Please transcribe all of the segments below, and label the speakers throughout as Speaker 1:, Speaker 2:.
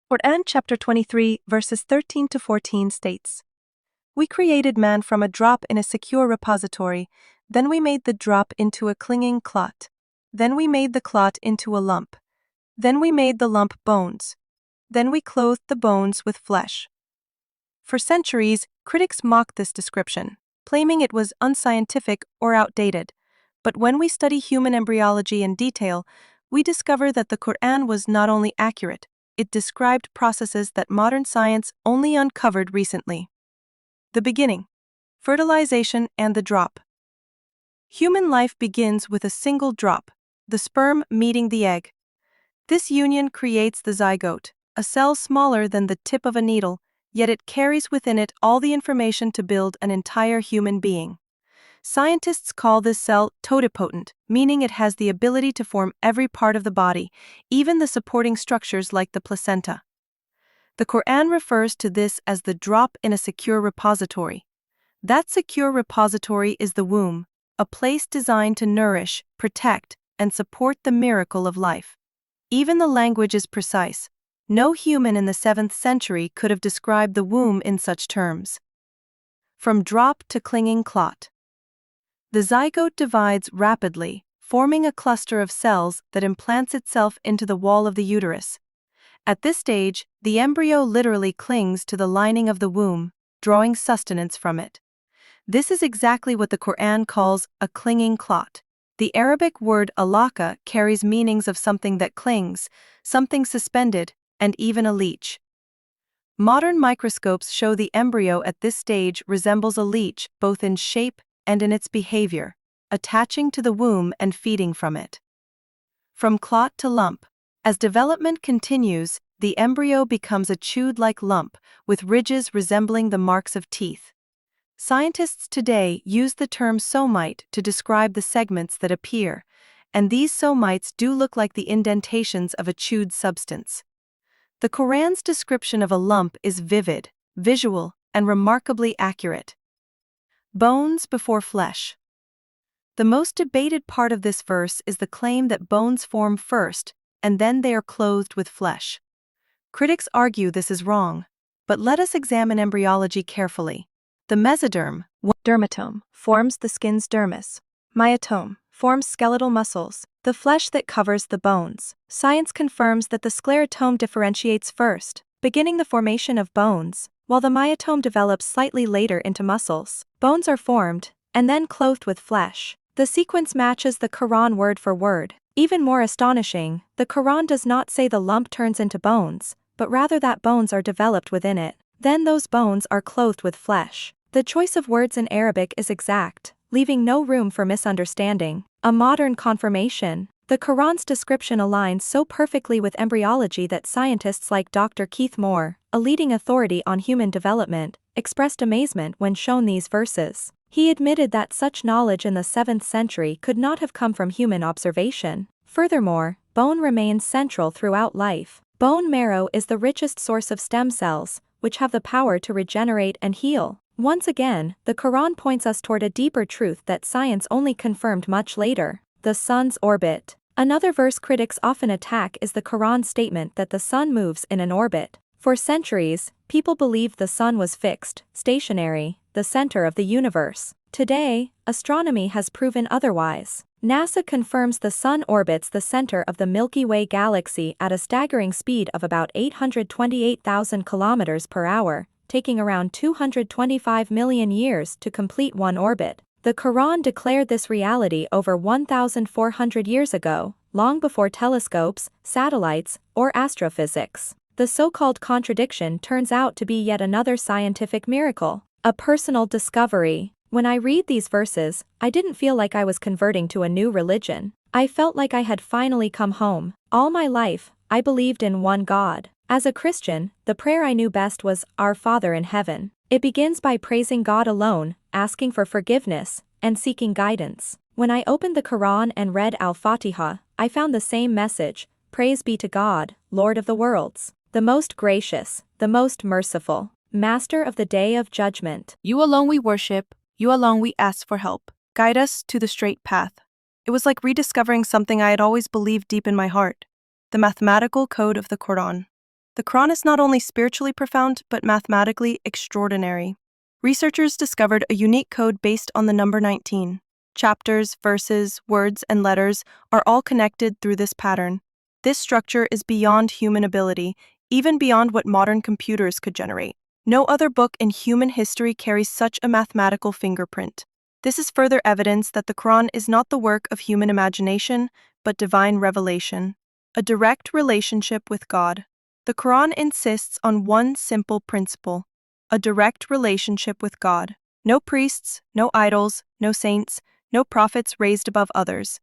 Speaker 1: Quran chapter 23 verses 13 to 14 states, "We created man from a drop in a secure repository, then we made the drop into a clinging clot. Then we made the clot into a lump. Then we made the lump bones. Then we clothed the bones with flesh." For centuries, critics mocked this description, claiming it was unscientific or outdated. But when we study human embryology in detail, we discover that the Quran was not only accurate, it described processes that modern science only uncovered recently. The beginning, fertilization and the drop. Human life begins with a single drop, the sperm meeting the egg. This union creates the zygote, a cell smaller than the tip of a needle, yet it carries within it all the information to build an entire human being. Scientists call this cell totipotent, meaning it has the ability to form every part of the body, even the supporting structures like the placenta. The Quran refers to this as the drop in a secure repository. That secure repository is the womb, a place designed to nourish, protect, and support the miracle of life. Even the language is precise. No human in the 7th century could have described the womb in such terms. From drop to clinging clot. The zygote divides rapidly, forming a cluster of cells that implants itself into the wall of the uterus. At this stage, the embryo literally clings to the lining of the womb, drawing sustenance from it. This is exactly what the Quran calls a clinging clot. The Arabic word alaka carries meanings of something that clings, something suspended, and even a leech. Modern microscopes show the embryo at this stage resembles a leech both in shape and in its behavior, attaching to the womb and feeding from it. From clot to lump. As development continues, the embryo becomes a chewed-like lump, with ridges resembling the marks of teeth. Scientists today use the term somite to describe the segments that appear, and these somites do look like the indentations of a chewed substance. The Quran's description of a lump is vivid, visual, and remarkably accurate. Bones before flesh. The most debated part of this verse is the claim that bones form first, and then they are clothed with flesh. Critics argue this is wrong, but let us examine embryology carefully. The mesoderm, dermatome, forms the skin's dermis. Myotome forms skeletal muscles, the flesh that covers the bones. Science confirms that the sclerotome differentiates first, beginning the formation of bones, while the myotome develops slightly later into muscles. Bones are formed, and then clothed with flesh. The sequence matches the Quran word for word. Even more astonishing, the Quran does not say the lump turns into bones, but rather that bones are developed within it. Then those bones are clothed with flesh. The choice of words in Arabic is exact, leaving no room for misunderstanding. A modern confirmation. The Quran's description aligns so perfectly with embryology that scientists like Dr. Keith Moore, a leading authority on human development, expressed amazement when shown these verses. He admitted that such knowledge in the 7th century could not have come from human observation. Furthermore, bone remains central throughout life. Bone marrow is the richest source of stem cells, which have the power to regenerate and heal. Once again, the Quran points us toward a deeper truth that science only confirmed much later. The sun's orbit. Another verse critics often attack is the Quran's statement that the sun moves in an orbit. For centuries, people believed the sun was fixed, stationary, the center of the universe. Today, astronomy has proven otherwise. NASA confirms the sun orbits the center of the Milky Way galaxy at a staggering speed of about 828,000 kilometers per hour, taking around 225 million years to complete one orbit. The Quran declared this reality over 1,400 years ago, long before telescopes, satellites, or astrophysics. The so-called contradiction turns out to be yet another scientific miracle, a personal discovery. When I read these verses, I didn't feel like I was converting to a new religion. I felt like I had finally come home. All my life, I believed in one God. As a Christian, the prayer I knew best was, "Our Father in Heaven." It begins by praising God alone, asking for forgiveness, and seeking guidance. When I opened the Quran and read Al-Fatiha, I found the same message: praise be to God, Lord of the worlds, the most gracious, the most merciful, Master of the day of judgment.
Speaker 2: You alone we worship, you alone we ask for help. Guide us to the straight path. It was like rediscovering something I had always believed deep in my heart: the mathematical code of the Quran. The Quran is not only spiritually profound, but mathematically extraordinary. Researchers discovered a unique code based on the number 19. Chapters, verses, words, and letters are all connected through this pattern. This structure is beyond human ability, even beyond what modern computers could generate. No other book in human history carries such a mathematical fingerprint. This is further evidence that the Quran is not the work of human imagination, but divine revelation. A direct relationship with God. The Quran insists on one simple principle: a direct relationship with God. No priests, no idols, no saints, no prophets raised above others.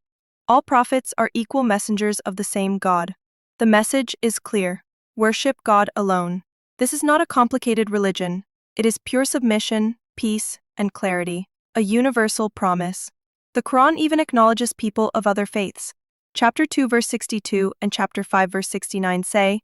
Speaker 2: All prophets are equal messengers of the same God. The message is clear: worship God alone. This is not a complicated religion. It is pure submission, peace, and clarity. A universal promise. The Quran even acknowledges people of other faiths. Chapter 2 verse 62 and chapter 5 verse 69 say,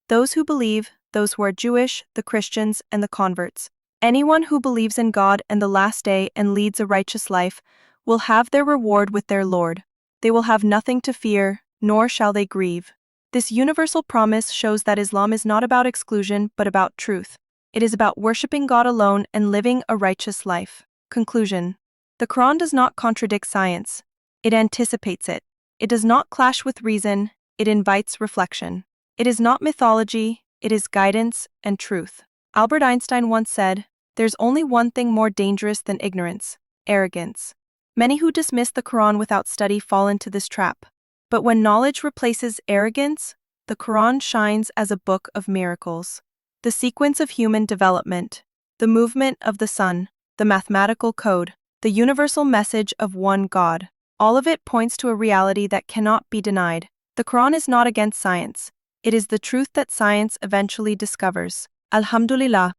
Speaker 2: "Those who believe, those who are Jewish, the Christians, and the converts. Anyone who believes in God and the last day and leads a righteous life will have their reward with their Lord. They will have nothing to fear, nor shall they grieve." This universal promise shows that Islam is not about exclusion but about truth. It is about worshiping God alone and living a righteous life. Conclusion. The Quran does not contradict science. It anticipates it. It does not clash with reason. It invites reflection. It is not mythology. It is guidance and truth. Albert Einstein once said, "There's only one thing more dangerous than ignorance: arrogance." Many who dismiss the Quran without study fall into this trap. But when knowledge replaces arrogance, the Quran shines as a book of miracles. The sequence of human development, the movement of the sun, the mathematical code, the universal message of one God, all of it points to a reality that cannot be denied. The Quran is not against science. It is the truth that science eventually discovers. Alhamdulillah.